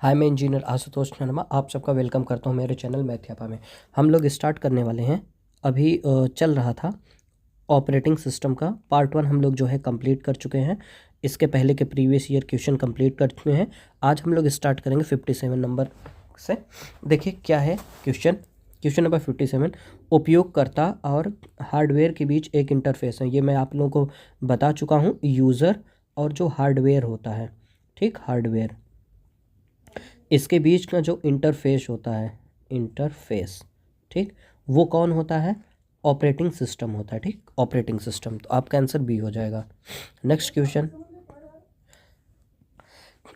हाय, मैं इंजीनियर आशुतोष शर्मा आप सबका वेलकम करता हूं मेरे चैनल मैथ्यापा में। हम लोग स्टार्ट करने वाले हैं। अभी चल रहा था ऑपरेटिंग सिस्टम का पार्ट 1 हम लोग जो है कंप्लीट कर चुके हैं। इसके पहले के प्रीवियस ईयर क्वेश्चन कंप्लीट कर चुके हैं। आज हम लोग स्टार्ट करेंगे 57 नंबर से। देखिए क्या है क्वेश्चन नंबर 57। उपयोगकर्ता और हार्डवेयर के बीच एक इंटरफेस है। ये मैं आप लोगों को बता चुका हूँ। यूज़र और जो हार्डवेयर होता है, ठीक, हार्डवेयर, इसके बीच का जो इंटरफेस होता है, इंटरफेस, ठीक, वो कौन होता है? ऑपरेटिंग सिस्टम होता है। ठीक, ऑपरेटिंग सिस्टम। तो आपका आंसर बी हो जाएगा। Next question,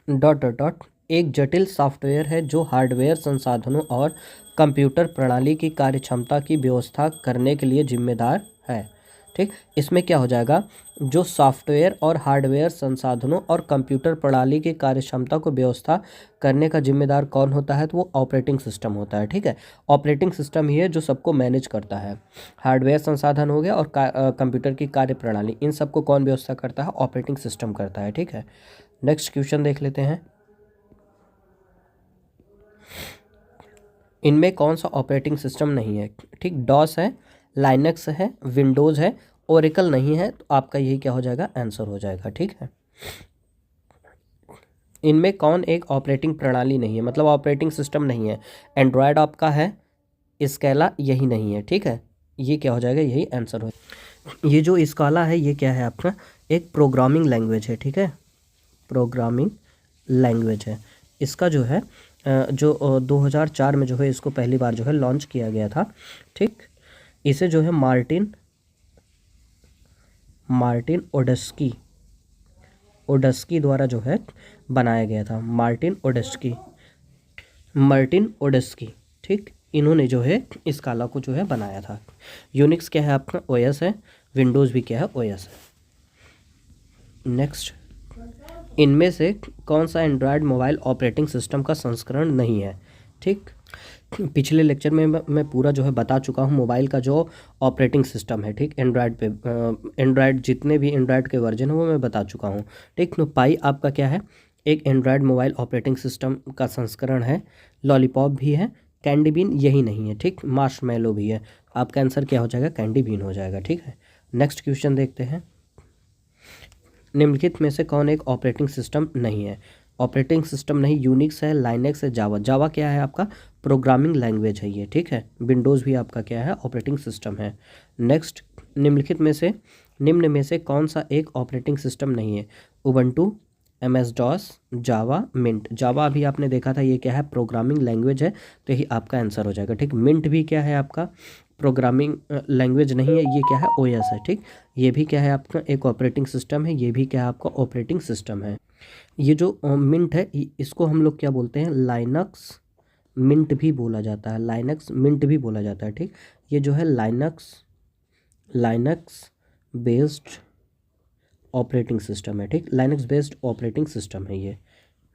dot dot dot एक जटिल सॉफ्टवेयर है जो हार्डवेयर संसाधनों और कंप्यूटर प्रणाली की कार्यक्षमता की व्यवस्था करने के लिए जिम्मेदार है। ठीक, इसमें क्या हो जाएगा? जो सॉफ्टवेयर और हार्डवेयर संसाधनों और कंप्यूटर प्रणाली की कार्यक्षमता को व्यवस्था करने का जिम्मेदार कौन होता है? तो वो ऑपरेटिंग सिस्टम होता है। ठीक है, ऑपरेटिंग सिस्टम ही है जो सबको मैनेज करता है। हार्डवेयर संसाधन हो गया और कंप्यूटर की कार्य प्रणाली, इन सबको कौन व्यवस्था करता है? ऑपरेटिंग सिस्टम करता है। ठीक है, नेक्स्ट क्वेश्चन देख लेते हैं। इनमें कौन सा ऑपरेटिंग सिस्टम नहीं है? ठीक, डॉस है, लाइनक्स है, विंडोज़ है, ओरेकल नहीं है। तो आपका यही क्या हो जाएगा? आंसर हो जाएगा। ठीक है, इनमें कौन एक ऑपरेटिंग प्रणाली नहीं है, मतलब ऑपरेटिंग सिस्टम नहीं है? एंड्रॉयड आपका है, स्केला यही नहीं है। ठीक है, ये क्या हो जाएगा? यही आंसर हो। ये जो स्केला है ये क्या है आपका? एक प्रोग्रामिंग लैंग्वेज है। ठीक है, प्रोग्रामिंग लैंग्वेज है। इसका जो है 2004 में जो है इसको पहली बार जो है लॉन्च किया गया था। ठीक, इसे जो है मार्टिन ओडस्की द्वारा जो है बनाया गया था। मार्टिन ओडस्की, ठीक, इन्होंने जो है इस काला को जो है बनाया था। यूनिक्स क्या है आपका? ओएस है। विंडोज़ भी क्या है? ओएस है। नेक्स्ट, इनमें से कौन सा एंड्रॉयड मोबाइल ऑपरेटिंग सिस्टम का संस्करण नहीं है? ठीक, पिछले लेक्चर में मैं पूरा जो है बता चुका हूँ मोबाइल का जो ऑपरेटिंग सिस्टम है। ठीक, एंड्रॉयड पे एंड्रॉयड जितने भी एंड्रॉयड के वर्जन है वो मैं बता चुका हूँ। ठीक, तो पाई आपका क्या है? एक एंड्रॉयड मोबाइल ऑपरेटिंग सिस्टम का संस्करण है। लॉलीपॉप भी है, कैंडी बीन यही नहीं है। ठीक, मार्शमैलो भी है। आपका आंसर क्या हो जाएगा? कैंडी बीन हो जाएगा। ठीक है, नेक्स्ट क्वेश्चन देखते हैं। निम्नलिखित में से कौन एक ऑपरेटिंग सिस्टम नहीं है? ऑपरेटिंग सिस्टम नहीं, यूनिक्स है, लाइनेक्स है, जावा। जावा क्या है आपका? प्रोग्रामिंग लैंग्वेज है ये। ठीक है, विंडोज़ भी आपका क्या है? ऑपरेटिंग सिस्टम है। नेक्स्ट, निम्न में से कौन सा एक ऑपरेटिंग सिस्टम नहीं है? उबंटू, एमएस डॉस, जावा, मिंट। जावा अभी आपने देखा था, ये क्या है? प्रोग्रामिंग लैंग्वेज है, तो यही आपका आंसर हो जाएगा। ठीक, मिंट भी क्या है आपका? प्रोग्रामिंग लैंग्वेज नहीं है, ये क्या है? ओएस है। ठीक, ये भी क्या है आपका? एक ऑपरेटिंग सिस्टम है। ये भी क्या है आपका? ऑपरेटिंग सिस्टम है। ये जो मिंट है इसको हम लोग क्या बोलते हैं? लाइनक्स मिंट भी बोला जाता है। लाइनक्स मिंट भी बोला जाता है। ठीक, ये जो है लाइनक्स बेस्ड ऑपरेटिंग सिस्टम है। ठीक, लाइनक्स बेस्ड ऑपरेटिंग सिस्टम है ये।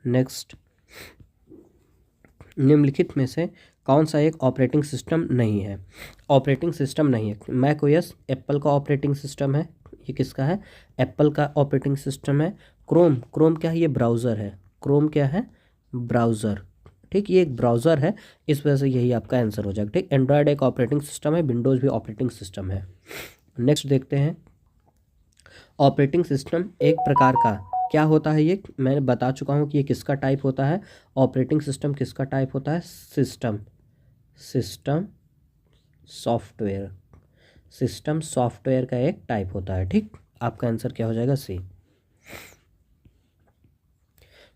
नेक्स्ट, निम्नलिखित में से कौन सा एक ऑपरेटिंग सिस्टम नहीं है? ऑपरेटिंग सिस्टम नहीं है। मैक ओएस एप्पल का ऑपरेटिंग सिस्टम है। ये किसका है? एप्पल का ऑपरेटिंग सिस्टम है। क्रोम क्या है? ये ब्राउज़र है। क्रोम क्या है? ब्राउज़र। ठीक, ये एक ब्राउज़र है, इस वजह से यही आपका आंसर हो जाएगा। ठीक, एंड्रॉयड एक ऑपरेटिंग सिस्टम है, विंडोज़ भी ऑपरेटिंग सिस्टम है। नेक्स्ट देखते हैं, ऑपरेटिंग सिस्टम एक प्रकार का क्या होता है? ये मैंने बता चुका हूँ कि ये किसका टाइप होता है। ऑपरेटिंग सिस्टम किसका टाइप होता है? System software. सिस्टम सॉफ्टवेयर का एक टाइप होता है। ठीक, आपका आंसर क्या हो जाएगा? सी।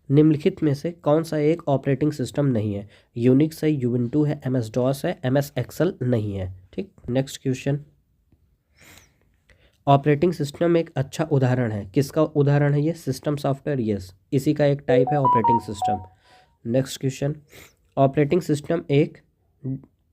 निम्नलिखित में से कौन सा एक ऑपरेटिंग सिस्टम नहीं है? यूनिक्स है, यूबंटू है, एमएस डॉस है, एमएस एक्सेल नहीं है। ठीक, नेक्स्ट क्वेश्चन, ऑपरेटिंग सिस्टम एक अच्छा उदाहरण है। किसका उदाहरण है ये? System software. यस, इसी का एक टाइप है operating system. Next question, operating system एक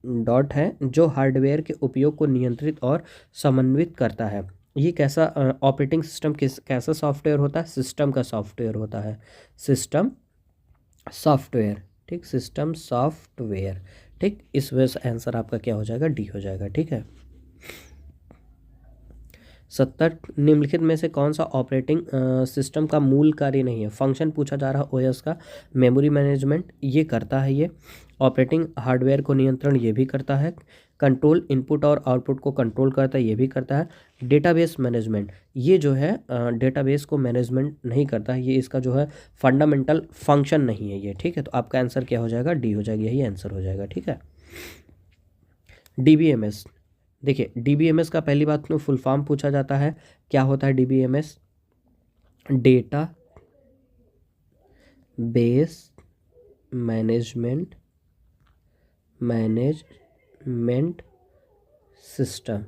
डॉट है जो हार्डवेयर के उपयोग को नियंत्रित और समन्वित करता है। ये कैसा ऑपरेटिंग सिस्टम कैसा सॉफ्टवेयर होता है? सिस्टम का सॉफ्टवेयर होता है। System software. ठीक, सिस्टम सॉफ्टवेयर। ठीक, इस वजह से आंसर आपका क्या हो जाएगा? डी हो जाएगा। ठीक है, 70 निम्नलिखित में से कौन सा ऑपरेटिंग सिस्टम का मूल कार्य नहीं है। फंक्शन पूछा जा रहा है ओएस का। मेमोरी मैनेजमेंट ये करता है, ये ऑपरेटिंग हार्डवेयर को नियंत्रण ये भी करता है। कंट्रोल इनपुट और आउटपुट को कंट्रोल करता है, ये भी करता है। डेटाबेस मैनेजमेंट ये जो है डेटाबेस को मैनेजमेंट नहीं करता है, ये इसका जो है फंडामेंटल फंक्शन नहीं है ये, ठीक है। तो आपका आंसर क्या हो जाएगा, डी हो जाएगा, यही आंसर हो जाएगा, ठीक है। डीबीएमएस, देखिए डीबीएमएस का पहली बात में फुल फॉर्म पूछा जाता है, क्या होता है DBMS, data base management system,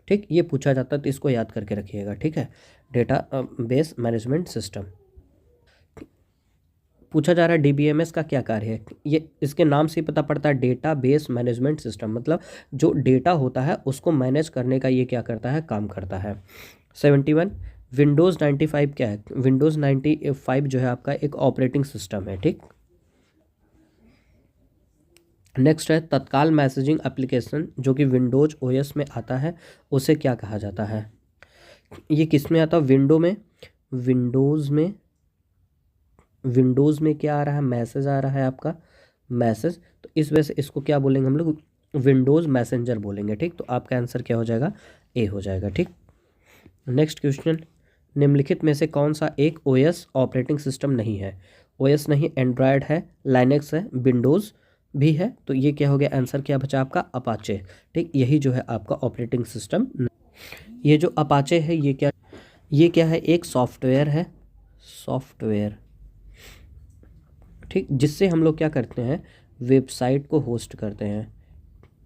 ठीक, ये पूछा जाता है तो इसको याद करके रखिएगा, ठीक है। डेटा बेस मैनेजमेंट सिस्टम पूछा जा रहा है। डीबीएमएस का क्या कार्य है, ये इसके नाम से ही पता पड़ता है, डेटा बेस मैनेजमेंट सिस्टम, मतलब जो डेटा होता है उसको मैनेज करने का ये क्या करता है, काम करता है। 71 विंडोज़ 95 क्या है, विंडोज़ 95 जो है आपका एक ऑपरेटिंग सिस्टम है, ठीक। नेक्स्ट है तत्काल मैसेजिंग एप्लीकेशन जो कि विंडोज ओएस में आता है, उसे क्या कहा जाता है। ये किस में आता है, विंडो में, विंडोज़ में क्या आ रहा है, मैसेज आ रहा है आपका, मैसेज, तो इस वजह से इसको क्या बोलेंगे हम लोग, विंडोज़ मैसेंजर बोलेंगे, ठीक। तो आपका आंसर क्या हो जाएगा, ए हो जाएगा, ठीक। नेक्स्ट क्वेश्चन, निम्नलिखित में से कौन सा एक ओएस ऑपरेटिंग सिस्टम नहीं है। ओएस नहीं, एंड्रॉयड है, लाइनेक्स है, विंडोज़ भी है, तो ये क्या हो गया, आंसर क्या बचा आपका, अपाचे, ठीक। यही जो है आपका ऑपरेटिंग सिस्टम। ये जो अपाचे है ये क्या है, एक सॉफ्टवेयर है, सॉफ्टवेयर, ठीक, जिससे हम लोग क्या करते हैं, वेबसाइट को होस्ट करते हैं।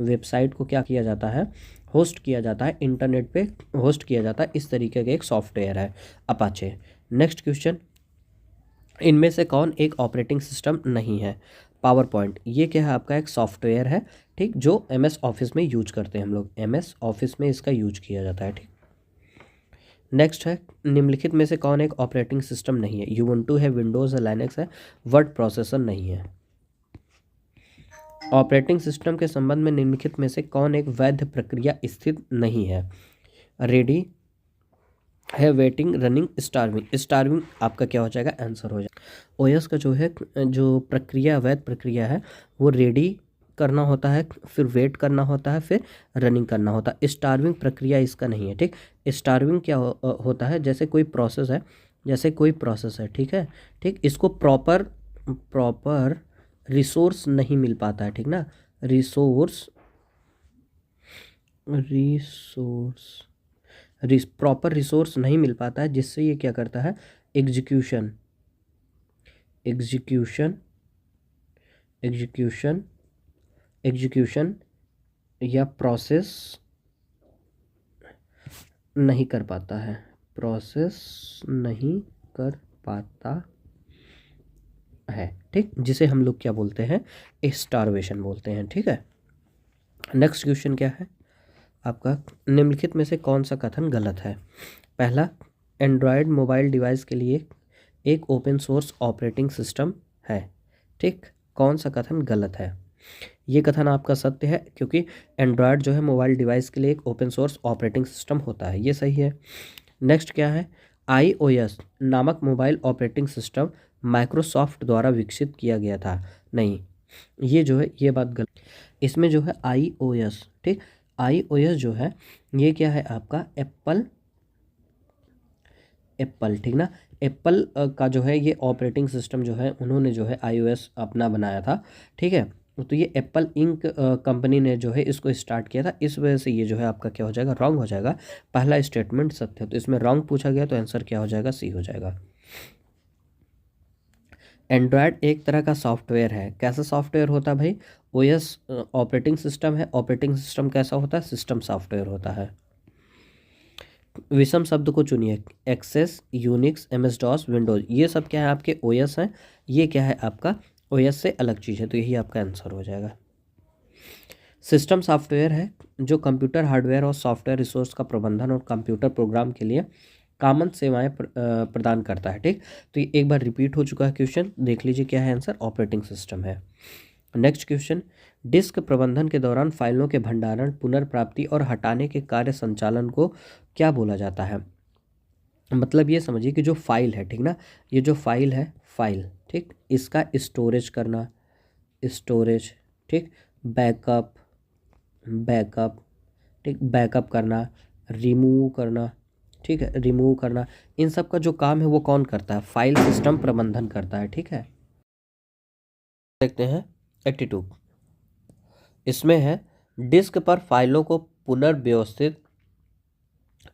वेबसाइट को क्या किया जाता है, होस्ट किया जाता है, इंटरनेट पे होस्ट किया जाता है, इस तरीके का एक सॉफ्टवेयर है अपाचे। नेक्स्ट क्वेश्चन, इनमें से कौन एक ऑपरेटिंग सिस्टम नहीं है। पावर पॉइंट ये क्या है आपका, एक सॉफ्टवेयर है, ठीक, जो एमएस ऑफिस में यूज करते हैं हम लोग, एमएस ऑफिस में इसका यूज किया जाता है, ठीक। नेक्स्ट है निम्नलिखित में से कौन एक ऑपरेटिंग सिस्टम नहीं है। यूबंटू है, विंडोज़ है, लाइनेक्स है, वर्ड प्रोसेसर नहीं है। ऑपरेटिंग सिस्टम के संबंध में निम्नलिखित में से कौन एक वैध प्रक्रिया स्थित नहीं है। रेडी है, वेटिंग, रनिंग, स्टार्विंग। स्टार्विंग आपका क्या हो जाएगा, आंसर हो जाएगा। ओएस का जो है जो प्रक्रिया, वैध प्रक्रिया है, वो रेडी करना होता है, फिर वेट करना होता है, फिर रनिंग करना होता है। स्टार्विंग प्रक्रिया इसका नहीं है, ठीक। स्टार्विंग क्या होता है, जैसे कोई प्रोसेस है, ठीक है, ठीक, इसको प्रॉपर रिसोर्स नहीं मिल पाता है, ठीक ना, प्रॉपर रिसोर्स नहीं मिल पाता है, जिससे ये क्या करता है, एग्जीक्यूशन या प्रोसेस नहीं कर पाता है, ठीक, जिसे हम लोग क्या बोलते हैं, स्टारवेशन बोलते हैं, ठीक है। नेक्स्ट क्वेश्चन क्या है आपका, निम्नलिखित में से कौन सा कथन गलत है। पहला, एंड्रॉयड मोबाइल डिवाइस के लिए एक ओपन सोर्स ऑपरेटिंग सिस्टम है, ठीक, कौन सा कथन गलत है। ये कथन आपका सत्य है, क्योंकि एंड्रॉयड जो है मोबाइल डिवाइस के लिए एक ओपन सोर्स ऑपरेटिंग सिस्टम होता है, ये सही है। नेक्स्ट क्या है, iOS नामक मोबाइल ऑपरेटिंग सिस्टम माइक्रोसॉफ्ट द्वारा विकसित किया गया था, नहीं, ये जो है ये बात गलत। इसमें जो है iOS, ठीक, iOS जो है ये क्या है आपका, एप्पल, ठीक ना, एप्पल का जो है ये ऑपरेटिंग सिस्टम जो है उन्होंने जो है iOS अपना बनाया था, ठीक है। तो ये एप्पल इंक कंपनी ने जो है इसको स्टार्ट किया था, इस वजह से ये जो है आपका क्या हो जाएगा, रॉन्ग हो जाएगा। पहला स्टेटमेंट सत्य है, तो इसमें रॉन्ग पूछा गया, तो आंसर क्या हो जाएगा, सी हो जाएगा। एंड्रॉयड एक तरह का सॉफ्टवेयर है, कैसा सॉफ्टवेयर होता है भाई, ओएस ऑपरेटिंग सिस्टम है, ऑपरेटिंग सिस्टम कैसा होता है, सिस्टम सॉफ्टवेयर होता है। विषम शब्द को चुनिए, Access, Unix, MS DOS, Windows, ये सब क्या है आपके ओएस हैं, ये क्या है आपका ओएस से अलग चीज़ है, तो यही आपका आंसर हो जाएगा। सिस्टम सॉफ्टवेयर है जो कंप्यूटर हार्डवेयर और सॉफ्टवेयर रिसोर्स का प्रबंधन और कंप्यूटर प्रोग्राम के लिए कॉमन सेवाएं प्रदान करता है, ठीक। तो ये एक बार रिपीट हो चुका है क्वेश्चन, देख लीजिए क्या है आंसर, ऑपरेटिंग सिस्टम है। नेक्स्ट क्वेश्चन, डिस्क प्रबंधन के दौरान फाइलों के भंडारण, पुनर्प्राप्ति और हटाने के कार्य संचालन को क्या बोला जाता है? मतलब ये समझिए कि जो फाइल है, ठीक ना, ये जो फाइल है, फाइल, ठीक, इसका स्टोरेज करना, स्टोरेज, ठीक, बैकअप, बैकअप, ठीक, बैकअप करना, रिमूव करना, ठीक है, रिमूव करना, इन सब का जो काम है वो कौन करता है? फाइल सिस्टम प्रबंधन करता है, ठीक है। देखते हैं 82, इसमें है डिस्क पर फाइलों को पुनर्व्यवस्थित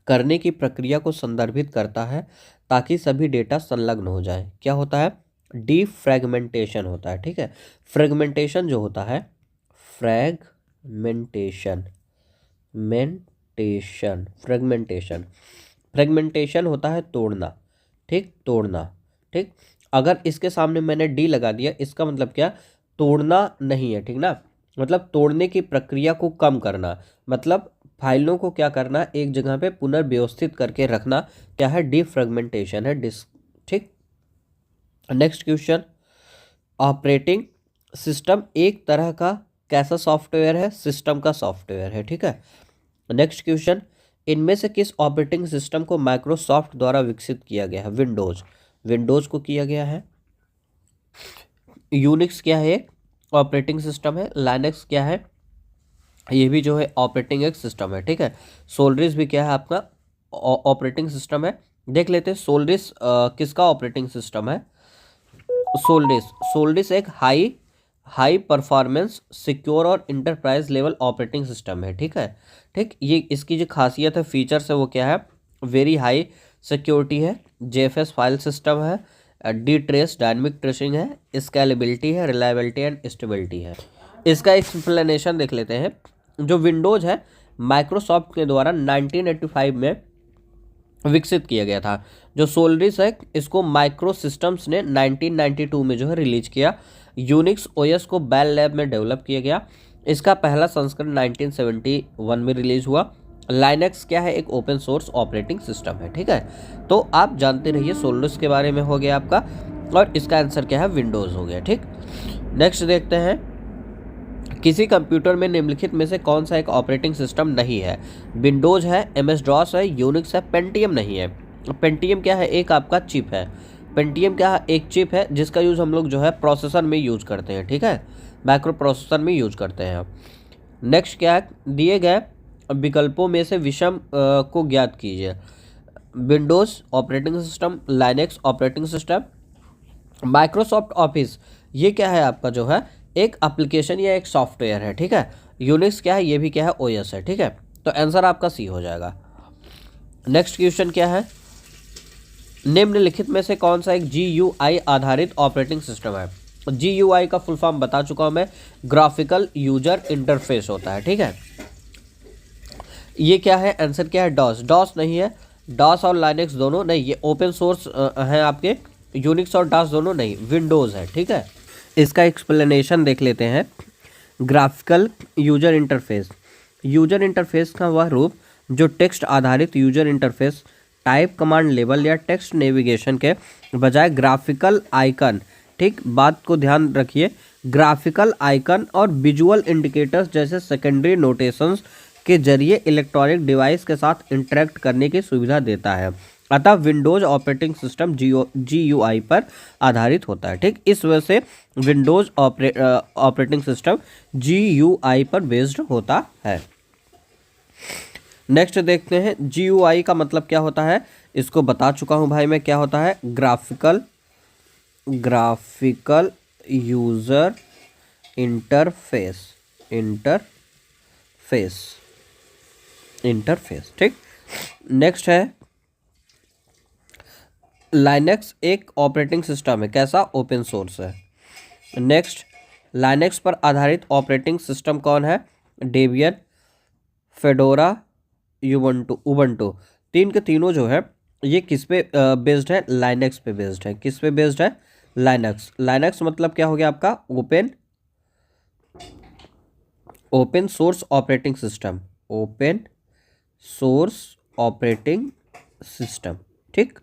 करने की प्रक्रिया को संदर्भित करता है ताकि सभी डेटा संलग्न हो जाए। क्या होता है? डीफ्रैगमेंटेशन होता है, ठीक है। फ्रेगमेंटेशन जो होता है, फ्रैगमेंटेशन, फ्रेगमेंटेशन, फ्रेगमेंटेशन होता है तोड़ना, ठीक, तोड़ना, ठीक। अगर इसके सामने मैंने डी लगा दिया, इसका मतलब क्या? तोड़ना नहीं है, ठीक ना, मतलब तोड़ने की प्रक्रिया को कम करना, मतलब फाइलों को क्या करना, एक जगह पे पुनर्व्यवस्थित करके रखना, क्या है? डीफ्रेगमेंटेशन है, ठीक। नेक्स्ट क्वेश्चन, ऑपरेटिंग सिस्टम एक तरह का कैसा सॉफ्टवेयर है? सिस्टम का सॉफ्टवेयर है, ठीक है। नेक्स्ट क्वेश्चन, इनमें से किस ऑपरेटिंग सिस्टम को माइक्रोसॉफ्ट द्वारा विकसित किया गया है? विंडोज, विंडोज को किया गया है। यूनिक्स क्या है? एक ऑपरेटिंग सिस्टम है। लाइनक्स क्या है? ये भी जो है ऑपरेटिंग एक सिस्टम है, ठीक है। सोलरिस भी क्या है? आपका ऑपरेटिंग सिस्टम है। देख लेते हैं सोलरिस किसका ऑपरेटिंग सिस्टम है। सोलरिस, सोलरिस एक हाई परफॉर्मेंस, सिक्योर और इंटरप्राइज लेवल ऑपरेटिंग सिस्टम है, ठीक है, ठीक। ये इसकी जो खासियत है, फीचर्स है, वो क्या है? वेरी हाई सिक्योरिटी है, जेएफएस फाइल सिस्टम है, डी ट्रेस डायनेमिक ट्रेसिंग है, स्केलेबिलिटी है, रिलायबिलिटी एंड स्टेबिलिटी है। इसका एक्सप्लेनेशन देख लेते हैं। जो विंडोज है माइक्रोसॉफ्ट के द्वारा 1985 में विकसित किया गया था। जो सोलरिस है इसको माइक्रो सिस्टम्स ने 1992 में जो है रिलीज किया। यूनिक्स ओएस को बेल लैब में डेवलप किया गया। इसका पहला संस्करण 1971 में रिलीज हुआ। लाइनक्स क्या है? एक ओपन सोर्स ऑपरेटिंग सिस्टम है, ठीक है। तो आप जानते रहिए सोलरिस के बारे में हो गया आपका, और इसका आंसर क्या है? विंडोज हो गया, ठीक। नेक्स्ट देखते हैं, किसी कंप्यूटर में निम्नलिखित में से कौन सा एक ऑपरेटिंग सिस्टम नहीं है? विंडोज है, एमएस डॉस है, यूनिक्स है, पेंटियम नहीं है। पेंटियम क्या है? एक आपका चिप है। पेंटियम क्या है? एक चिप है जिसका यूज़ हम लोग जो है प्रोसेसर में यूज़ करते हैं, ठीक है, माइक्रो प्रोसेसर में यूज़ करते हैं। नेक्स्ट क्या है? दिए गए विकल्पों में से विषम को ज्ञात कीजिए। Windows operating system, Linux operating system, Microsoft office, ये क्या है आपका जो है एक एप्लीकेशन या एक सॉफ्टवेयर है, ठीक है। यूनिक्स क्या है? ये भी क्या है? ओएस है, ठीक है। तो आंसर आपका सी हो जाएगा। नेक्स्ट क्वेश्चन क्या है? निम्नलिखित में से कौन सा एक GUI आधारित ऑपरेटिंग सिस्टम है? GUI का फुल फॉर्म बता चुका हूं मैं, ग्राफिकल यूजर इंटरफेस होता है, ठीक है। ये क्या है? आंसर क्या है? डॉस, डॉस नहीं है। डॉस और लाइनक्स दोनों नहीं, ये ओपन सोर्स है आपके। यूनिक्स और डॉस दोनों नहीं, विंडोज है, ठीक है। इसका एक्सप्लेनेशन देख लेते हैं। Graphical user interface, user interface का वह रूप जो टेक्स्ट आधारित user interface, type command label या टेक्स्ट नेविगेशन के बजाय ग्राफिकल आइकन, ठीक, बात को ध्यान रखिए, ग्राफिकल आइकन और विजुअल इंडिकेटर्स जैसे सेकेंडरी नोटेशंस के जरिए इलेक्ट्रॉनिक डिवाइस के साथ इंटरेक्ट करने की सुविधा देता है। अतः विंडोज ऑपरेटिंग सिस्टम GUI पर आधारित होता है, ठीक। इस वजह से विंडोज ऑपरेटिंग सिस्टम GUI पर बेस्ड होता है। नेक्स्ट देखते हैं, GUI का मतलब क्या होता है? इसको बता चुका हूं भाई मैं, क्या होता है? ग्राफिकल यूजर इंटरफेस, ठीक। नेक्स्ट है, लाइनक्स एक ऑपरेटिंग सिस्टम है, कैसा? ओपन सोर्स है। नेक्स्ट, लाइनक्स पर आधारित ऑपरेटिंग सिस्टम कौन है? Debian, fedora, Ubuntu. तीन के तीनों जो है ये किस पे बेस्ड है? लाइनक्स पे बेस्ड है। किस पे बेस्ड है? लाइनक्स। लाइनक्स मतलब क्या हो गया आपका? Open source operating system, open source operating system, ठीक।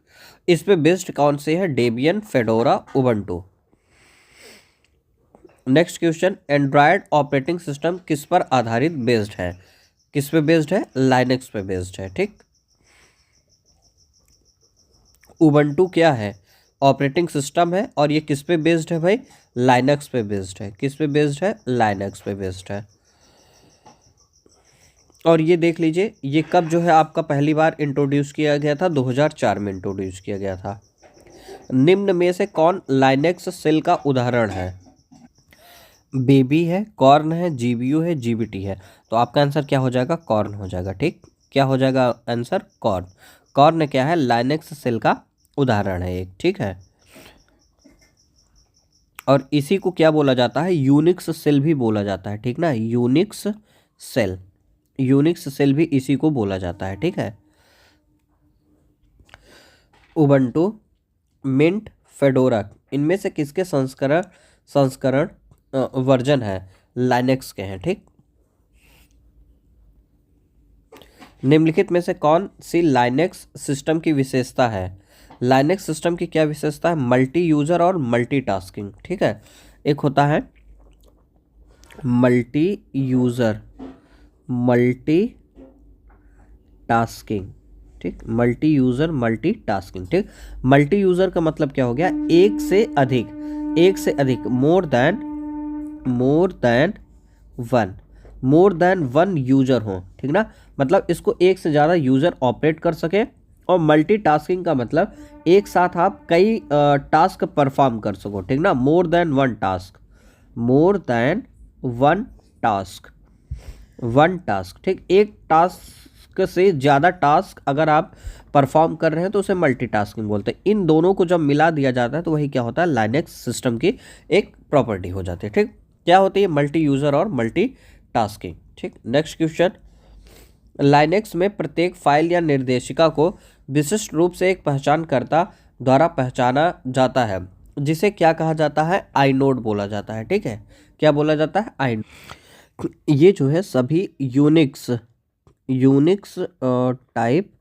इस पे बेस्ड कौन से है? Debian, fedora, Ubuntu. Next question, Android operating system किस पर आधारित बेस्ड है? किस पे बेस्ड है? लाइनक्स पे बेस्ड है। ठीक, उबंटू क्या है? ऑपरेटिंग सिस्टम है, और ये किस पे बेस्ड है भाई? लाइनक्स पे बेस्ड है। किस पे बेस्ड है? लाइनक्स पे बेस्ड है। और ये देख लीजिए, ये कब जो है आपका पहली बार इंट्रोड्यूस किया गया था? 2004 में इंट्रोड्यूस किया गया था। निम्न में से कौन लाइनक्स सेल का उदाहरण है? बेबी है, कॉर्न है, जीबीयू है, जीबीटी है। तो आपका आंसर क्या हो जाएगा? कॉर्न हो जाएगा। ठीक, क्या हो जाएगा आंसर? कॉर्न। कॉर्न क्या है? लाइनक्स सेल का उदाहरण है एक। ठीक है, और इसी को क्या बोला जाता है? यूनिक्स सेल भी बोला जाता है। ठीक ना, यूनिक्स सेल, यूनिक्स सेल भी इसी को बोला जाता है। ठीक है, उबंटू, मिंट, फेडोरा, इनमें से किसके संस्करण संस्करण वर्जन है लाइनक्स के हैं? ठीक, निम्नलिखित में से कौन सी लाइनक्स सिस्टम की विशेषता है? लाइनक्स सिस्टम की क्या विशेषता है? मल्टी यूजर और मल्टीटास्किंग। ठीक है, एक होता है मल्टी यूजर, मल्टी टास्किंग। ठीक, मल्टी यूजर मल्टी टास्किंग। ठीक, मल्टी यूजर का मतलब क्या हो गया? एक से अधिक, एक से अधिक, more than one, more than one user हो। ठीक ना, मतलब इसको एक से ज़्यादा यूजर ऑपरेट कर सके। और मल्टीटास्किंग का मतलब एक साथ आप कई टास्क परफॉर्म कर सको। ठीक ना, more than one task, more than one task, one task. ठीक, एक टास्क से ज़्यादा टास्क अगर आप परफॉर्म कर रहे हैं तो उसे मल्टीटास्किंग बोलते हैं। इन दोनों को जब मिला दिया जाता है तो वही क्या होता है? लाइनक्स सिस्टम की एक प्रॉपर्टी हो जाती है। ठीक, क्या होती है? मल्टी यूजर और मल्टी टास्किंग। ठीक, नेक्स्ट क्वेश्चन, लाइनक्स में प्रत्येक फाइल या निर्देशिका को विशिष्ट रूप से एक पहचानकर्ता द्वारा पहचाना जाता है, जिसे क्या कहा जाता है? आइनोड बोला जाता है। ठीक है, क्या बोला जाता है? आइनोड। ये जो है सभी यूनिक्स यूनिक्स टाइप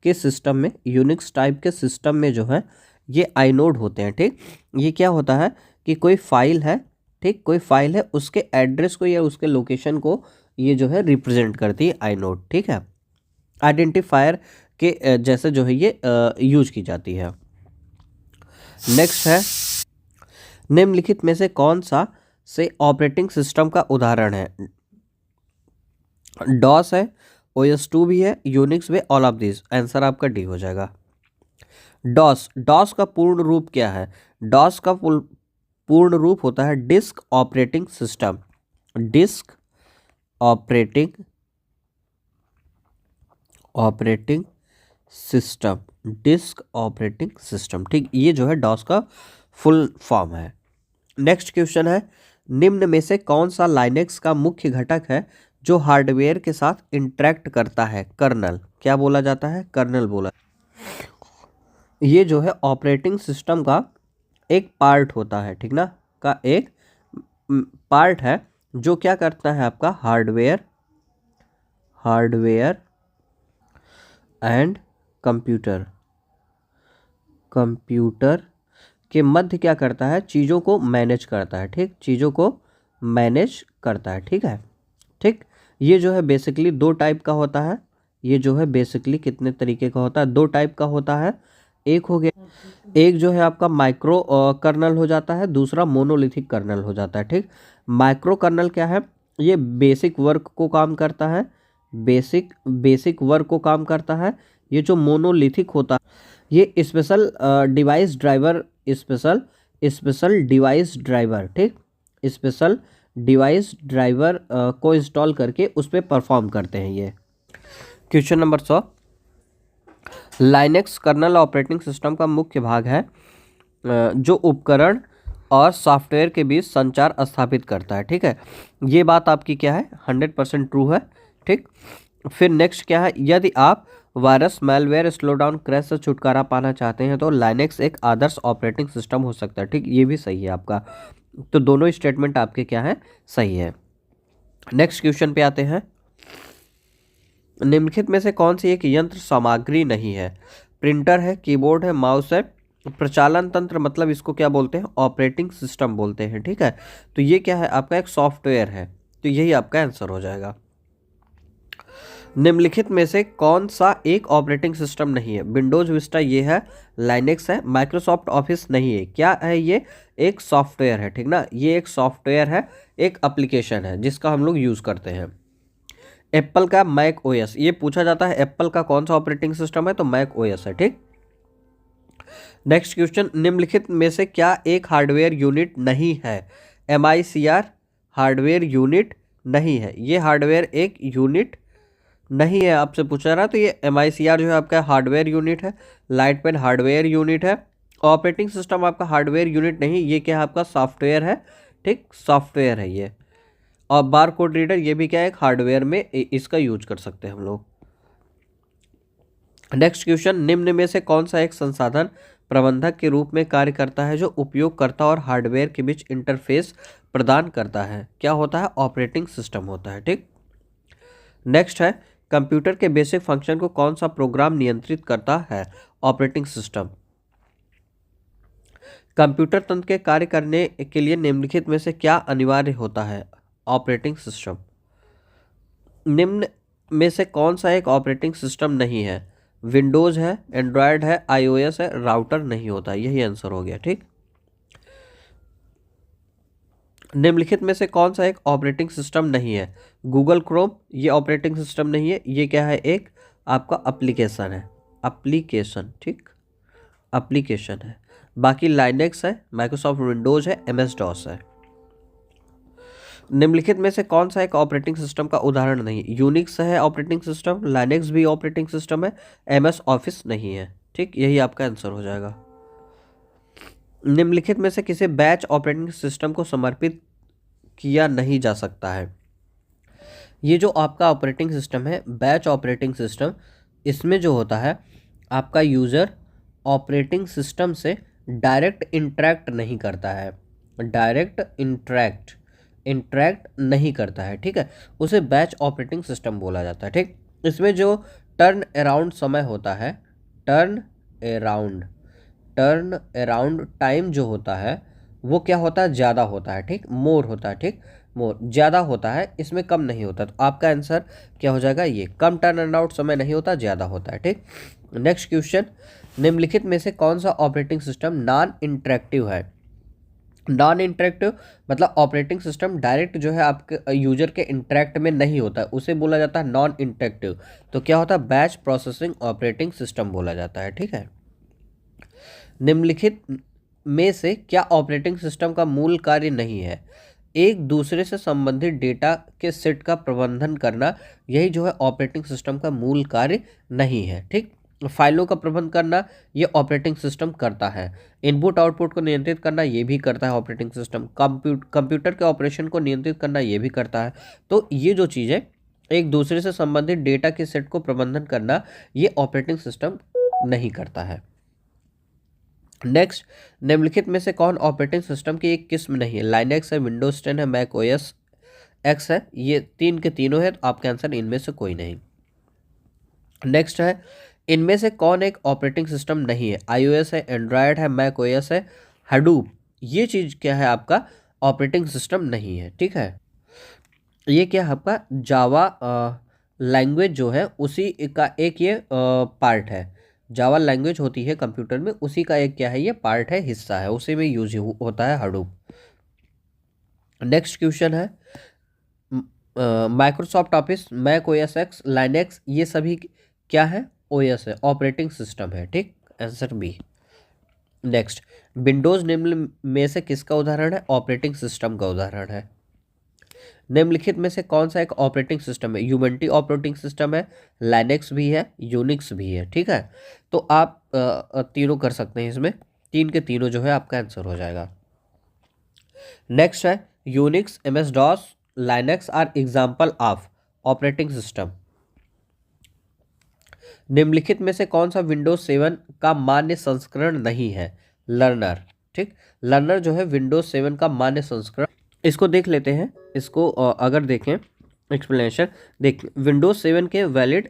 के सिस्टम में, यूनिक्स टाइप के सिस्टम में जो है ये आइनोड होते हैं। ठीक, ये क्या होता है कि कोई फाइल है, ठीक, कोई फाइल है, उसके एड्रेस को या उसके लोकेशन को ये जो है रिप्रेजेंट करती है आइनोड। ठीक है, आइडेंटिफायर के जैसे जो है ये यूज की जाती है। नेक्स्ट है, निम्नलिखित में से कौन सा से ऑपरेटिंग सिस्टम का उदाहरण है? डॉस है, OS2 भी है, यूनिक्स में, ऑल ऑफ दिस। आंसर आपका डी हो जाएगा। डॉस, डॉस का पूर्ण रूप क्या है? डॉस का पूर्ण रूप होता है disk operating system, disk operating operating system, disk operating system. ठीक, ये जो है डॉस का फुल फॉर्म है। नेक्स्ट क्वेश्चन है, निम्न में से कौन सा लाइनक्स का मुख्य घटक है जो हार्डवेयर के साथ इंटरेक्ट करता है? कर्नल। क्या बोला जाता है? कर्नल बोला। ये जो है ऑपरेटिंग सिस्टम का एक पार्ट होता है। ठीक ना, का एक पार्ट है जो क्या करता है? आपका हार्डवेयर एंड कंप्यूटर के मध्य क्या करता है? चीज़ों को मैनेज करता है। ठीक, चीज़ों को मैनेज करता है। ठीक है, ठीक, ये जो है बेसिकली दो टाइप का होता है। ये जो है बेसिकली कितने तरीके का होता है? दो टाइप का होता है। एक हो गया, एक जो है आपका माइक्रो कर्नल हो जाता है, दूसरा मोनोलिथिक कर्नल हो जाता है। ठीक, माइक्रो कर्नल क्या है? ये बेसिक वर्क को काम करता है, बेसिक वर्क को काम करता है। ये जो मोनोलिथिक होता है ये special device driver, special device driver, ठीक, स्पेशल डिवाइस ड्राइवर को इंस्टॉल करके उस पर परफॉर्म करते हैं ये। Question number 100, Linux kernel operating system का मुख्य भाग है जो उपकरण और सॉफ्टवेयर के बीच संचार स्थापित करता है। ठीक है, ये बात आपकी क्या है? 100% ट्रू है। ठीक, फिर नेक्स्ट क्या है? यदि आप virus, malware, slow down, crash से छुटकारा पाना चाहते हैं तो लाइनक्स एक आदर्श ऑपरेटिंग सिस्टम हो सकता है। ठीक, ये भी सही है आपका। तो दोनों स्टेटमेंट आपके क्या है? सही है। नेक्स्ट क्वेश्चन पे आते हैं, निम्नलिखित में से कौन सी एक यंत्र सामग्री नहीं है? प्रिंटर है, कीबोर्ड है, माउस है, प्रचालन तंत्र मतलब इसको क्या बोलते हैं, ऑपरेटिंग सिस्टम बोलते हैं, ठीक है। तो ये क्या है आपका, एक सॉफ्टवेयर है, तो यही आपका आंसर हो जाएगा। निम्नलिखित में से कौन सा एक ऑपरेटिंग सिस्टम नहीं है, विंडोज विस्टा ये है, लाइनेक्स है, माइक्रोसॉफ्ट ऑफिस नहीं है, क्या है ये, एक सॉफ्टवेयर है, ठीक ना, ये एक सॉफ्टवेयर है, एक एप्लीकेशन है जिसका हम लोग यूज़ करते हैं। एप्पल का मैक ओएस, ये पूछा जाता है एप्पल का कौन सा ऑपरेटिंग सिस्टम है, तो मैक ओएस है, ठीक। नेक्स्ट क्वेश्चन, निम्नलिखित में से क्या एक हार्डवेयर यूनिट नहीं है, MICR हार्डवेयर यूनिट नहीं है, ये हार्डवेयर एक यूनिट नहीं है आपसे पूछा रहा, तो ये MICR जो है आपका हार्डवेयर यूनिट है, लाइट पेन हार्डवेयर यूनिट है, ऑपरेटिंग सिस्टम आपका हार्डवेयर यूनिट नहीं, ये क्या है आपका सॉफ्टवेयर है, ठीक, सॉफ्टवेयर है ये। और बार कोड रीडर ये भी क्या है, एक हार्डवेयर में इसका यूज कर सकते हैं हम लोग। नेक्स्ट क्वेश्चन, निम्न में से कौन सा एक संसाधन प्रबंधक के रूप में कार्य करता है जो उपयोगकर्ता और हार्डवेयर के बीच इंटरफेस प्रदान करता है, क्या होता है, ऑपरेटिंग सिस्टम होता है, ठीक। नेक्स्ट है, कंप्यूटर के बेसिक फंक्शन को कौन सा प्रोग्राम नियंत्रित करता है, ऑपरेटिंग सिस्टम। कंप्यूटर तंत्र के कार्य करने के लिए निम्नलिखित में से क्या अनिवार्य होता है, ऑपरेटिंग सिस्टम। निम्न में से कौन सा एक ऑपरेटिंग सिस्टम नहीं है, विंडोज है, एंड्रॉयड है, iOS है, राउटर नहीं होता, यही आंसर हो गया, ठीक। निम्नलिखित में से कौन सा एक ऑपरेटिंग सिस्टम नहीं है, गूगल क्रोम, ये ऑपरेटिंग सिस्टम नहीं है, ये क्या है, एक आपका एप्लीकेशन है, एप्लीकेशन, ठीक, एप्लीकेशन है। बाकी लाइनेक्स है, माइक्रोसॉफ्ट विंडोज है, MS DOS है। निम्नलिखित में से कौन सा एक ऑपरेटिंग सिस्टम का उदाहरण नहीं, यूनिक्स है ऑपरेटिंग सिस्टम, लाइनेक्स भी ऑपरेटिंग सिस्टम है, MS ऑफिस नहीं है, ठीक, यही आपका आंसर हो जाएगा। निम्नलिखित में से किसी बैच ऑपरेटिंग सिस्टम को समर्पित किया नहीं जा सकता है, ये जो आपका ऑपरेटिंग सिस्टम है बैच ऑपरेटिंग सिस्टम, इसमें जो होता है आपका यूज़र ऑपरेटिंग सिस्टम से डायरेक्ट इंटरेक्ट नहीं करता है, डायरेक्ट इंटरेक्ट नहीं करता है, ठीक है, उसे बैच ऑपरेटिंग सिस्टम बोला जाता है, ठीक। इसमें जो टर्न अराउंड समय होता है, टर्न अराउंड टाइम जो होता है वो क्या होता है, ज़्यादा होता है, ठीक, मोर होता है, ठीक, मोर ज़्यादा होता है, इसमें कम नहीं होता, तो आपका आंसर क्या हो जाएगा, ये कम टर्न अराउंड समय नहीं होता, ज़्यादा होता है, ठीक। नेक्स्ट क्वेश्चन, निम्नलिखित में से कौन सा ऑपरेटिंग सिस्टम नॉन इंटरेक्टिव है, नॉन इंटरेक्टिव मतलब ऑपरेटिंग सिस्टम डायरेक्ट जो है आपके यूजर के इंटरेक्ट में नहीं होता है, उसे बोला जाता है नॉन इंटरेक्टिव, तो क्या होता है, बैच प्रोसेसिंग ऑपरेटिंग सिस्टम बोला जाता है, ठीक है। निम्नलिखित में से क्या ऑपरेटिंग सिस्टम का मूल कार्य नहीं है, एक दूसरे से संबंधित डेटा के सेट का प्रबंधन करना, यही जो है ऑपरेटिंग सिस्टम का मूल कार्य नहीं है, ठीक। फाइलों का प्रबंधन करना ये ऑपरेटिंग सिस्टम करता है, इनपुट आउटपुट को नियंत्रित करना ये भी करता है ऑपरेटिंग सिस्टम, कंप्यूटर के ऑपरेशन को नियंत्रित करना ये भी करता है, तो ये जो चीज़ें एक दूसरे से संबंधित डेटा के सेट को प्रबंधन करना ये ऑपरेटिंग सिस्टम नहीं करता है। नेक्स्ट, निम्नलिखित में से कौन ऑपरेटिंग सिस्टम की एक किस्म नहीं है, लाइनेक्स है, विंडोज 10 है, मैक OS X है, ये तीन के तीनों है, तो आपका आंसर इनमें से कोई नहीं। नेक्स्ट है, इनमें से कौन एक ऑपरेटिंग सिस्टम नहीं है, iOS है, एंड्रॉयड है, मैक OS है, हडूप, ये चीज़ क्या है आपका ऑपरेटिंग सिस्टम नहीं है, ठीक है। ये क्या है आपका जावा लैंग्वेज जो है उसी का एक ये पार्ट है, जावा लैंग्वेज होती है कंप्यूटर में, उसी का एक क्या है ये पार्ट है, हिस्सा है, उसी में यूज होता है हडूप। नेक्स्ट क्वेश्चन है, Microsoft Office, Mac OS X, Linux, ये सभी क्या है, OS है, ऑपरेटिंग सिस्टम है, ठीक, आंसर बी। नेक्स्ट, विंडोज निम्न में से किसका उदाहरण है, ऑपरेटिंग सिस्टम का उदाहरण है। निम्नलिखित में से कौन सा एक ऑपरेटिंग सिस्टम है, यूवेंटी ऑपरेटिंग सिस्टम है, लाइनेक्स भी है, यूनिक्स भी है, ठीक है, तो आप तीनों कर सकते हैं, इसमें तीन के तीनों जो है आपका आंसर हो जाएगा। नेक्स्ट है, Unix, MS DOS, Linux are example of operating system. निम्नलिखित में से कौन सा विंडोज 7 का मान्य संस्करण नहीं है, लर्नर, ठीक, लर्नर जो है विंडोज 7 का मान्य संस्करण, इसको देख लेते हैं, इसको अगर देखें एक्सप्लेनेशन, देख विंडोज 7 के वैलिड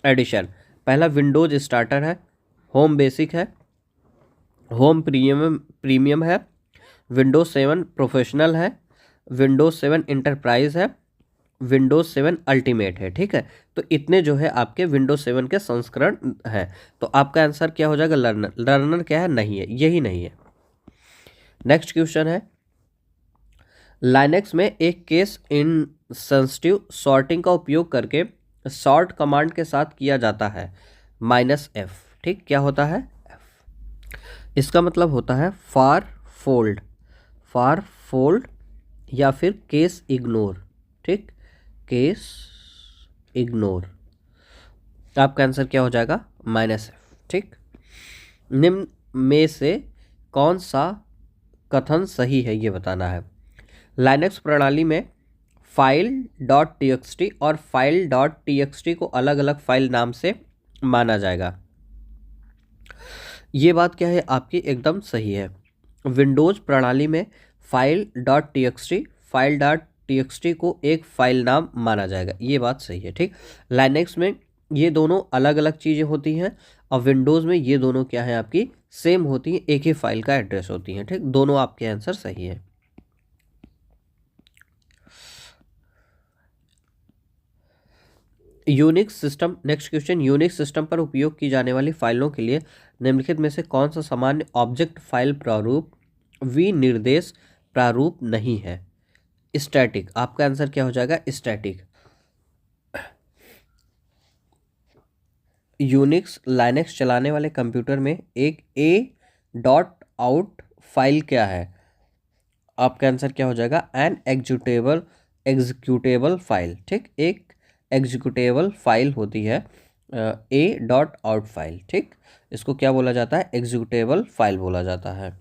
एडिशन, पहला विंडोज स्टार्टर है, होम बेसिक है, होम प्रीमियम प्रीमियम है, विंडोज 7 प्रोफेशनल है, विंडोज 7 इंटरप्राइज है, विंडोज 7 अल्टीमेट है। ठीक है, तो इतने जो है आपके विंडोज 7 के संस्करण है। तो आपका आंसर क्या हो जाएगा? लर्नर। लर्नर क्या है? नहीं है, यही नहीं है। नेक्स्ट क्वेश्चन है, लाइनेक्स में एक केस इनसेंसिटिव सॉर्टिंग का उपयोग करके सॉर्ट कमांड के साथ किया जाता है -f। ठीक, क्या होता है? इसका मतलब होता है फार फोल्ड या फिर केस इग्नोर। ठीक, केस इग्नोर। आपका आंसर क्या हो जाएगा? -f। ठीक, निम्न में से कौन सा कथन सही है ये बताना है। लाइनेक्स प्रणाली में फाइल डॉट टी और फाइल डॉट टी को अलग अलग फाइल नाम से माना जाएगा। ये बात क्या है आपकी? एकदम सही है। विंडोज प्रणाली में फाइल डॉट टी को एक फाइल नाम माना जाएगा, ये बात सही है। ठीक, लाइनेक्स में ये दोनों अलग अलग चीज़ें होती हैं और विंडोज़ में ये दोनों क्या है आपकी? सेम होती हैं, एक ही फाइल का एड्रेस होती हैं। ठीक, दोनों आपके आंसर सही है। Unix system, next question, Unix system पर उपयोग की जाने वाली फाइलों के लिए निम्नलिखित में से कौन सा सामान्य ऑब्जेक्ट फाइल प्रारूप विनिर्देश प्रारूप नहीं है? स्टैटिक। आपका आंसर क्या हो जाएगा? स्टैटिक। यूनिक्स लाइनेक्स चलाने वाले कंप्यूटर में एक a.out फाइल क्या है? आपका आंसर क्या हो जाएगा? N executable file. ठीक, एक एग्जीक्यूटेबल फाइल होती है a.out फाइल। ठीक, इसको क्या बोला जाता है? एग्जीक्यूटेबल फाइल बोला जाता है।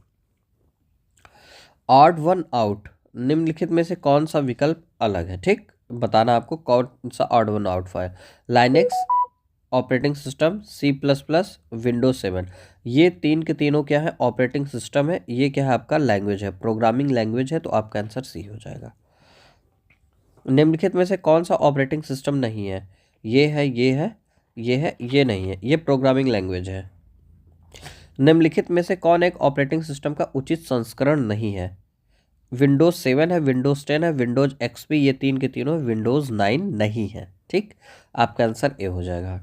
ऑड वन आउट, निम्नलिखित में से कौन सा विकल्प अलग है? ठीक, बताना आपको कौन सा odd one out file. Linux operating system, C++, Windows 7, ये तीन के तीनों क्या है? ऑपरेटिंग सिस्टम है। ये क्या है आपका? लैंग्वेज है, प्रोग्रामिंग लैंग्वेज है। तो आपका आंसर सी हो जाएगा। निम्नलिखित में से कौन सा ऑपरेटिंग सिस्टम नहीं है? ये है, ये है, ये है, ये नहीं है, ये प्रोग्रामिंग लैंग्वेज है। निम्नलिखित में से कौन एक ऑपरेटिंग सिस्टम का उचित संस्करण नहीं है? विंडोज 7 है, विंडोज 10 है, विंडोज XP, ये तीन के तीनों, विंडोज 9 नहीं है। ठीक, आपका आंसर ए हो जाएगा।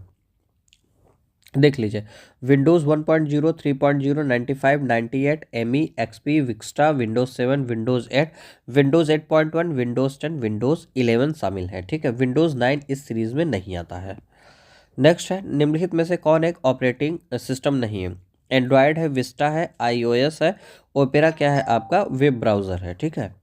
देख लीजिए, Windows 1.0, 3.0, 95, 98, ME, XP, Vista, Windows 7, Windows 8, Windows 8.1, Windows 10, Windows 11 शामिल है। ठीक है, विंडोज़ 9 इस सीरीज़ में नहीं आता है। नेक्स्ट है, निम्नलिखित में से कौन एक ऑपरेटिंग सिस्टम नहीं है? एंड्रॉयड है, विस्टा है, iOS है, ओपेरा क्या है आपका? वेब ब्राउज़र है। ठीक है,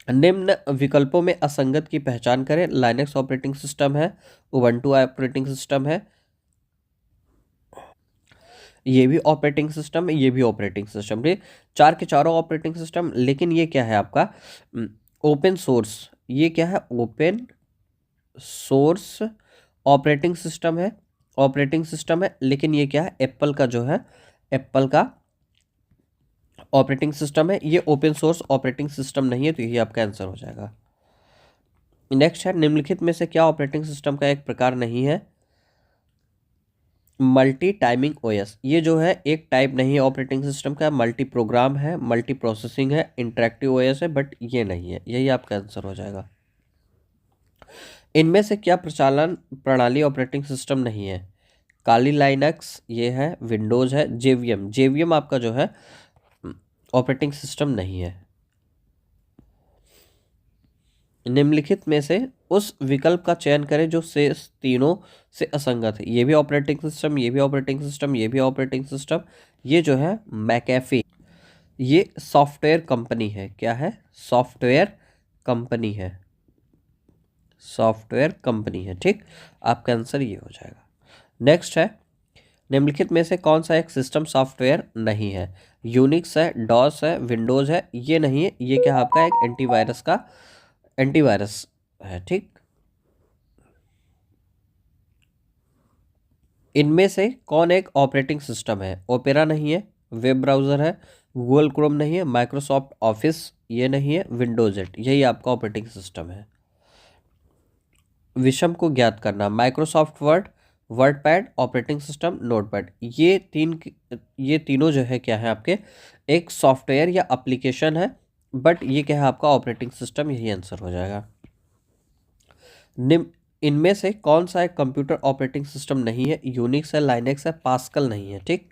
निम्न विकल्पों में असंगत की पहचान करें। लाइनेक्स ऑपरेटिंग सिस्टम है, उबंटू ऑपरेटिंग सिस्टम है, ये भी ऑपरेटिंग सिस्टम है, ये भी ऑपरेटिंग सिस्टम है, चार के चारों ऑपरेटिंग सिस्टम। लेकिन ये क्या है आपका? Open source. ये क्या है? ओपन सोर्स ऑपरेटिंग सिस्टम है, ऑपरेटिंग सिस्टम है। लेकिन ये क्या है? एप्पल का जो है, एप्पल का ऑपरेटिंग सिस्टम है। ये ओपन सोर्स ऑपरेटिंग सिस्टम नहीं है, तो यही आपका आंसर हो जाएगा। नेक्स्ट है, निम्नलिखित में से क्या ऑपरेटिंग सिस्टम का एक प्रकार नहीं है? Multi timing OS. ये जो है एक टाइप नहीं है ऑपरेटिंग सिस्टम का, मल्टी प्रोग्राम है, मल्टी प्रोसेसिंग है, इंटरेक्टिव ओएस है, बट ये नहीं है, यही आपका आंसर हो जाएगा। इनमें से क्या प्रचालन प्रणाली ऑपरेटिंग सिस्टम नहीं है? काली लाइनक्स, ये है, विंडोज है, जेवीएम। जेवीएम आपका जो है ऑपरेटिंग सिस्टम नहीं है। निम्नलिखित में से उस विकल्प का चयन करें जो शेष तीनों से असंगत है। ये भी ऑपरेटिंग सिस्टम, ये भी ऑपरेटिंग सिस्टम, ये भी ऑपरेटिंग सिस्टम। ये जो है मैकेफी, ये सॉफ्टवेयर कंपनी है। क्या है? सॉफ्टवेयर कंपनी है, सॉफ्टवेयर कंपनी है। ठीक, आपका आंसर ये हो जाएगा। नेक्स्ट है, निम्नलिखित में से कौन सा एक सिस्टम सॉफ्टवेयर नहीं है? यूनिक्स है, डॉस है, विंडोज है, ये नहीं है। ये क्या आपका? एक एंटीवायरस का एंटीवायरस है। ठीक, इनमें से कौन एक ऑपरेटिंग सिस्टम है? ओपेरा नहीं है, वेब ब्राउज़र है, गूगल क्रोम नहीं है, माइक्रोसॉफ्ट ऑफिस ये नहीं है, विंडोज 8 यही आपका ऑपरेटिंग सिस्टम है। विषम को ज्ञात करना। Microsoft word, WordPad, operating system, notepad, ये तीनों जो है क्या है आपके एक सॉफ्टवेयर या एप्लीकेशन है, बट ये क्या है आपका ऑपरेटिंग सिस्टम, यही आंसर हो जाएगा। निम्न इनमें से कौन सा एक कंप्यूटर ऑपरेटिंग सिस्टम नहीं है? यूनिक्स है, लाइनेक्स है, पास्कल नहीं है। ठीक,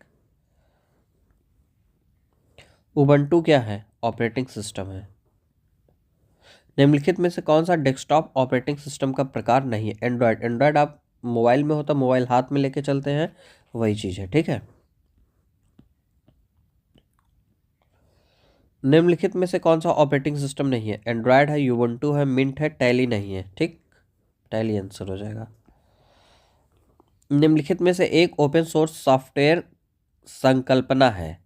उबंटू क्या है? ऑपरेटिंग सिस्टम है। निम्नलिखित में से कौन सा डेस्कटॉप ऑपरेटिंग सिस्टम का प्रकार नहीं है? एंड्रॉयड। एंड्रॉयड आप मोबाइल में होता, मोबाइल हाथ में लेके चलते हैं, वही चीज़ है। ठीक है, निम्नलिखित में से कौन सा ऑपरेटिंग सिस्टम नहीं है? एंड्रॉयड है, यूबंटू है, मिंट है, टैली नहीं है। ठीक, टैली आंसर हो जाएगा। निम्नलिखित में से एक ओपन सोर्स सॉफ्टवेयर संकल्पना है।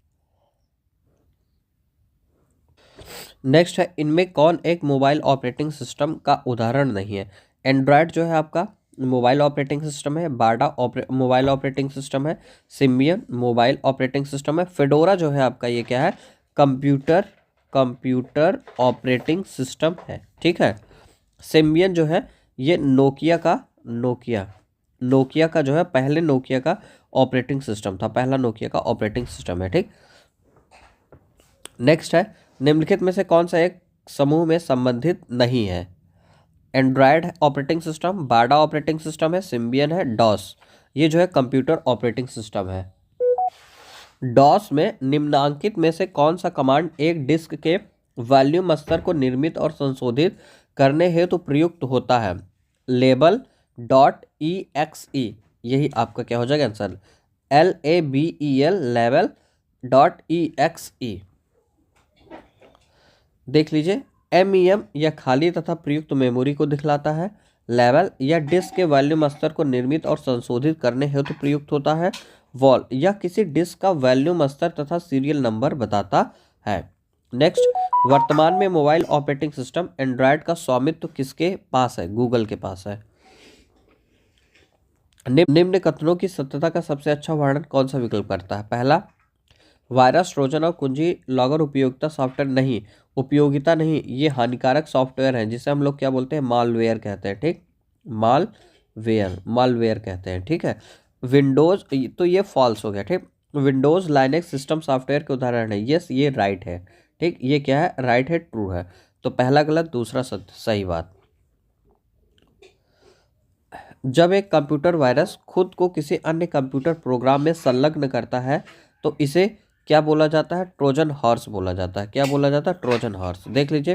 नेक्स्ट है, इनमें कौन एक मोबाइल ऑपरेटिंग सिस्टम का उदाहरण नहीं है? एंड्रॉयड जो है आपका मोबाइल ऑपरेटिंग सिस्टम है, बारडा मोबाइल ऑपरेटिंग सिस्टम है, सिम्बियन मोबाइल ऑपरेटिंग सिस्टम है, फेडोरा जो है आपका ये क्या है? कंप्यूटर कंप्यूटर ऑपरेटिंग सिस्टम है। ठीक है, सिम्बियन जो है ये नोकिया का जो है पहले नोकिया का ऑपरेटिंग सिस्टम था, पहला नोकिया का ऑपरेटिंग सिस्टम है। ठीक, नेक्स्ट है, निम्नलिखित में से कौन सा एक समूह में संबंधित नहीं है? Android operating system, Bada operating system है, सिम्बियन है, डॉस, ये जो है कंप्यूटर ऑपरेटिंग सिस्टम है। डॉस में निम्नांकित में से कौन सा कमांड एक डिस्क के वॉल्यूम स्तर को निर्मित और संशोधित करने हेतु प्रयुक्त होता है? लेबल डॉट ई एक्स ई, यही आपका क्या हो जाएगा answer? LABEL, level dot EXE। देख लीजिए, MEM या खाली तथा प्रयुक्त मेमोरी को दिखलाता है, लेवल या डिस्क के वॉल्यूम स्तर को निर्मित और संशोधित करने हेतु प्रयुक्त होता है, वॉल या किसी डिस्क का वॉल्यूम स्तर तथा सीरियल नंबर बताता है। नेक्स्ट, वर्तमान में मोबाइल ऑपरेटिंग सिस्टम एंड्रॉयड का स्वामित्व किसके पास है? गूगल के पास है। निम्न कथनों की सत्यता का सबसे अच्छा वर्णन कौन सा विकल्प करता है? पहला, वायरस, ट्रोजन और कुंजी लॉगर उपयोगिता सॉफ्टवेयर नहीं, उपयोगिता नहीं, ये हानिकारक सॉफ्टवेयर हैं जिसे हम लोग क्या बोलते हैं? मालवेयर कहते हैं। ठीक, मालवेयर कहते हैं। ठीक है, विंडोज तो ये फॉल्स हो गया। ठीक, विंडोज लाइनेक्स सिस्टम सॉफ्टवेयर के उदाहरण है। यस, ये राइट है। ठीक, ये क्या है? राइट है, ट्रू है। तो पहला गलत, दूसरा सत्य, सही बात। जब एक कंप्यूटर वायरस खुद को किसी अन्य कंप्यूटर प्रोग्राम में संलग्न करता है तो इसे क्या बोला जाता है? ट्रोजन हॉर्स बोला जाता है। क्या बोला जाता है? Trojan horse. देख लीजिए,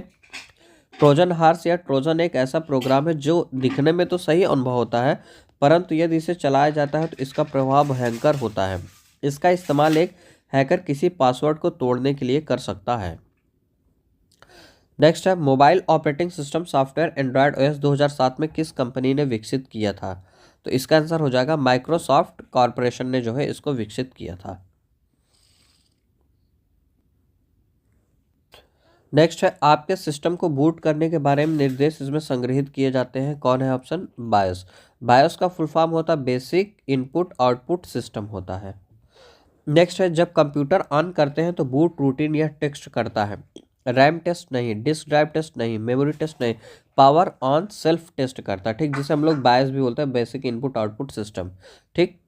ट्रोजन हॉर्स या ट्रोजन एक ऐसा प्रोग्राम है जो दिखने में तो सही अनुभव होता है, परंतु यदि इसे चलाया जाता है तो इसका प्रभाव भयंकर होता है। इसका इस्तेमाल एक हैकर किसी पासवर्ड को तोड़ने के लिए कर सकता है। नेक्स्ट है, mobile operating system software Android OS 2007 में किस कंपनी ने विकसित किया था? तो इसका आंसर हो जाएगा माइक्रोसॉफ्ट कॉरपोरेशन ने जो है इसको विकसित किया था। नेक्स्ट है, आपके सिस्टम को बूट करने के बारे में निर्देश इसमें संग्रहित किए जाते हैं। कौन है ऑप्शन? बायोस। बायोस का फुल फॉर्म होता है बेसिक इनपुट आउटपुट सिस्टम होता है। नेक्स्ट है, जब कंप्यूटर ऑन करते हैं तो बूट रूटीन यह टेस्ट करता है। रैम टेस्ट नहीं, डिस्क ड्राइव टेस्ट नहीं, मेमोरी टेस्ट नहीं, पावर ऑन सेल्फ टेस्ट करता है। ठीक, जिसे हम लोग बायस भी बोलते हैं, बेसिक इनपुट आउटपुट सिस्टम। ठीक,